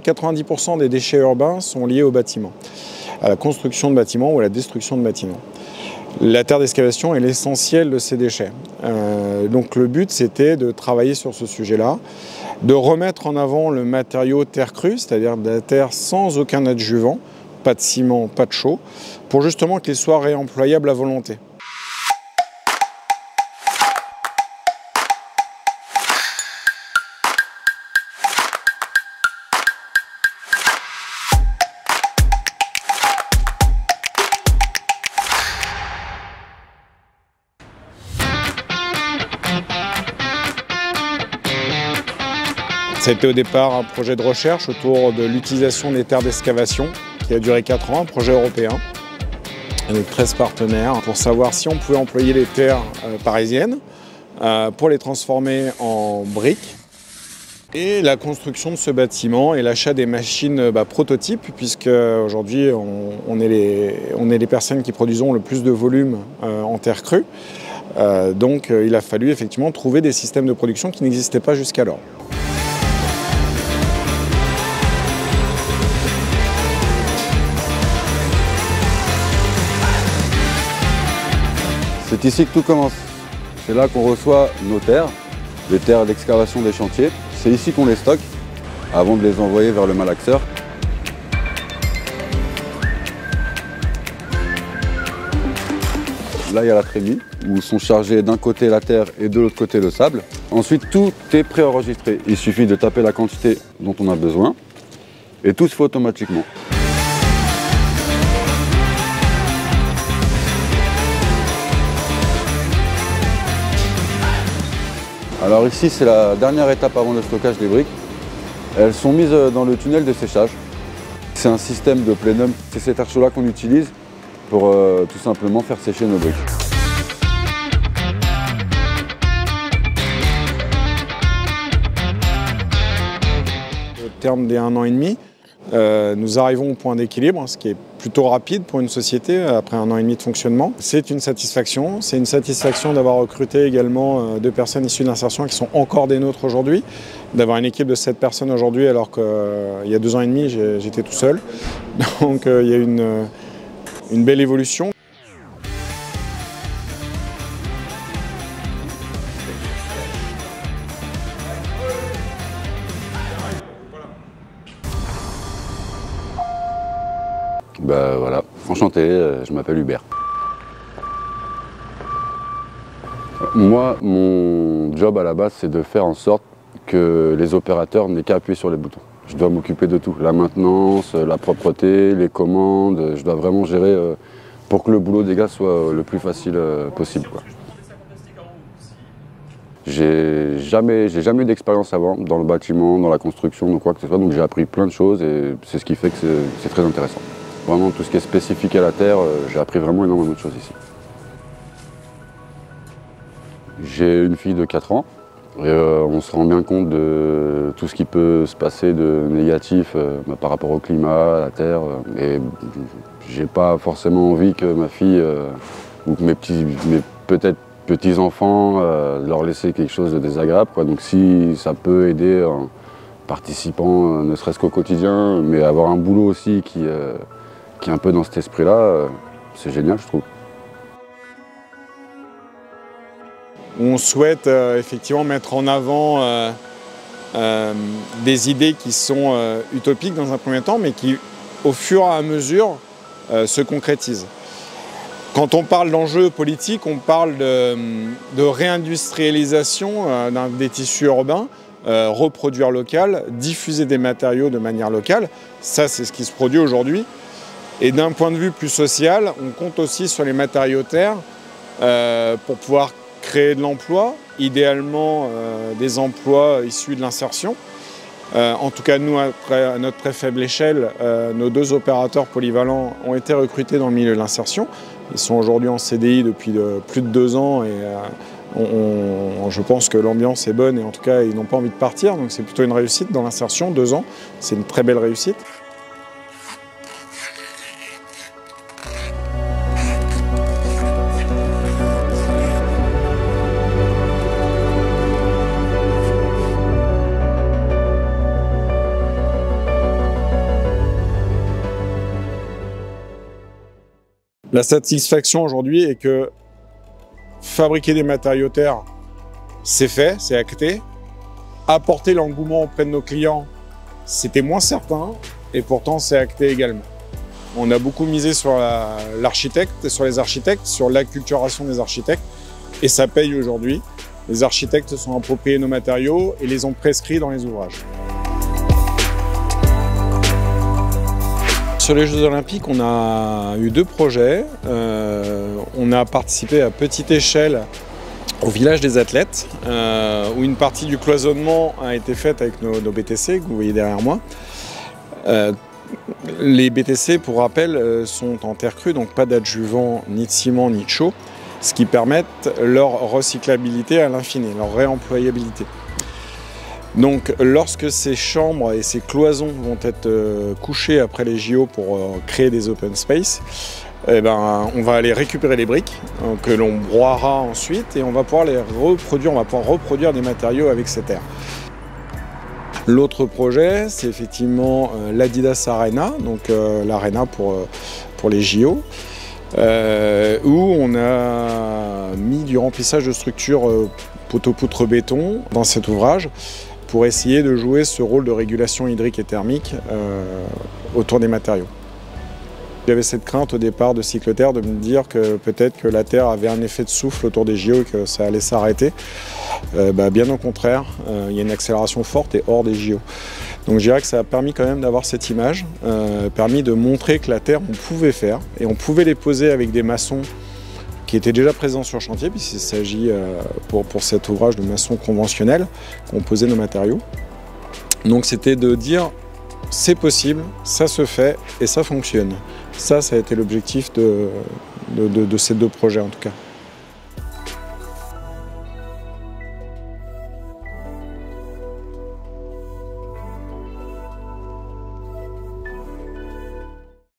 90% des déchets urbains sont liés au bâtiment, à la construction de bâtiments ou à la destruction de bâtiments. La terre d'excavation est l'essentiel de ces déchets. Donc le but, c'était de travailler sur ce sujet-là, de remettre en avant le matériau terre crue, c'est-à-dire de la terre sans aucun adjuvant, pas de ciment, pas de chaux, pour justement qu'il soit réemployable à volonté. C'était au départ un projet de recherche autour de l'utilisation des terres d'excavation qui a duré 4 ans, un projet européen avec 13 partenaires pour savoir si on pouvait employer les terres parisiennes pour les transformer en briques. Et la construction de ce bâtiment et l'achat des machines prototypes, puisque aujourd'hui on est les personnes qui produisons le plus de volume en terre crue. Donc il a fallu effectivement trouver des systèmes de production qui n'existaient pas jusqu'alors. C'est ici que tout commence. C'est là qu'on reçoit nos terres, les terres d'excavation des chantiers. C'est ici qu'on les stocke avant de les envoyer vers le malaxeur. Là, il y a la trémie où sont chargés d'un côté la terre et de l'autre côté le sable. Ensuite, tout est préenregistré. Il suffit de taper la quantité dont on a besoin et tout se fait automatiquement. Alors ici, c'est la dernière étape avant le stockage des briques. Elles sont mises dans le tunnel de séchage. C'est un système de plénum. C'est cet arceau-là qu'on utilise pour tout simplement faire sécher nos briques. Au terme des 1 an et demi, nous arrivons au point d'équilibre, ce qui est plutôt rapide pour une société après 1 an et demi de fonctionnement. C'est une satisfaction d'avoir recruté également 2 personnes issues d'insertion qui sont encore des nôtres aujourd'hui, d'avoir une équipe de 7 personnes aujourd'hui alors qu'il y a 2 ans et demi j'étais tout seul. Donc il y a une belle évolution. Ben voilà, enchanté, je m'appelle Hubert. Moi, mon job à la base, c'est de faire en sorte que les opérateurs n'aient qu'à appuyer sur les boutons. Je dois m'occuper de tout, la maintenance, la propreté, les commandes, je dois vraiment gérer pour que le boulot des gars soit le plus facile possible, quoi. J'ai jamais eu d'expérience avant dans le bâtiment, dans la construction, ou quoi que ce soit, donc j'ai appris plein de choses et c'est ce qui fait que c'est très intéressant. Vraiment, tout ce qui est spécifique à la terre, j'ai appris vraiment énormément de choses ici. J'ai une fille de 4 ans et on se rend bien compte de tout ce qui peut se passer de négatif par rapport au climat, à la terre. Et j'ai pas forcément envie que ma fille ou que mes peut-être petits-enfants leur laisser quelque chose de désagréable, quoi. Donc si ça peut aider en participant, ne serait-ce qu'au quotidien, mais avoir un boulot aussi qui est un peu dans cet esprit-là, c'est génial, je trouve. On souhaite effectivement mettre en avant des idées qui sont utopiques dans un premier temps, mais qui, au fur et à mesure, se concrétisent. Quand on parle d'enjeux politiques, on parle de réindustrialisation des tissus urbains, reproduire local, diffuser des matériaux de manière locale. Ça, c'est ce qui se produit aujourd'hui. Et d'un point de vue plus social, on compte aussi sur les matériaux terres pour pouvoir créer de l'emploi, idéalement des emplois issus de l'insertion. En tout cas, nous, à notre très faible échelle, nos 2 opérateurs polyvalents ont été recrutés dans le milieu de l'insertion. Ils sont aujourd'hui en CDI depuis plus de 2 ans et je pense que l'ambiance est bonne et en tout cas, ils n'ont pas envie de partir. Donc c'est plutôt une réussite dans l'insertion, 2 ans. C'est une très belle réussite. La satisfaction aujourd'hui est que fabriquer des matériaux terre, c'est fait, c'est acté. Apporter l'engouement auprès de nos clients, c'était moins certain, et pourtant c'est acté également. On a beaucoup misé sur l'architecte, sur les architectes, sur l'acculturation des architectes, et ça paye aujourd'hui. Les architectes se sont appropriés nos matériaux et les ont prescrits dans les ouvrages. Sur les Jeux Olympiques, on a eu 2 projets. On a participé à petite échelle au village des athlètes, où une partie du cloisonnement a été faite avec nos BTC, que vous voyez derrière moi. Les BTC, pour rappel, sont en terre crue, donc pas d'adjuvant, ni de ciment, ni de chaux, ce qui permet leur recyclabilité à l'infini, leur réemployabilité. Donc lorsque ces chambres et ces cloisons vont être couchées après les JO pour créer des open space, eh ben, on va aller récupérer les briques que l'on broiera ensuite et on va pouvoir les reproduire, on va pouvoir reproduire des matériaux avec ces terres. L'autre projet, c'est effectivement l'Adidas Arena, donc l'arena pour les JO, où on a mis du remplissage de structures poteau-poutre béton dans cet ouvrage pour essayer de jouer ce rôle de régulation hydrique et thermique autour des matériaux. J'avais cette crainte au départ de Cycleterre de me dire que peut-être que la Terre avait un effet de souffle autour des JO et que ça allait s'arrêter. Bien au contraire, il y a une accélération forte et hors des JO. Donc je dirais que ça a permis quand même d'avoir cette image, permis de montrer que la Terre on pouvait faire et on pouvait les poser avec des maçons qui étaient déjà présents sur chantier, puisqu'il s'agit pour cet ouvrage de maçons conventionnels qui ont posé nos matériaux. Donc c'était de dire c'est possible, ça se fait et ça fonctionne. Ça a été l'objectif de ces 2 projets en tout cas.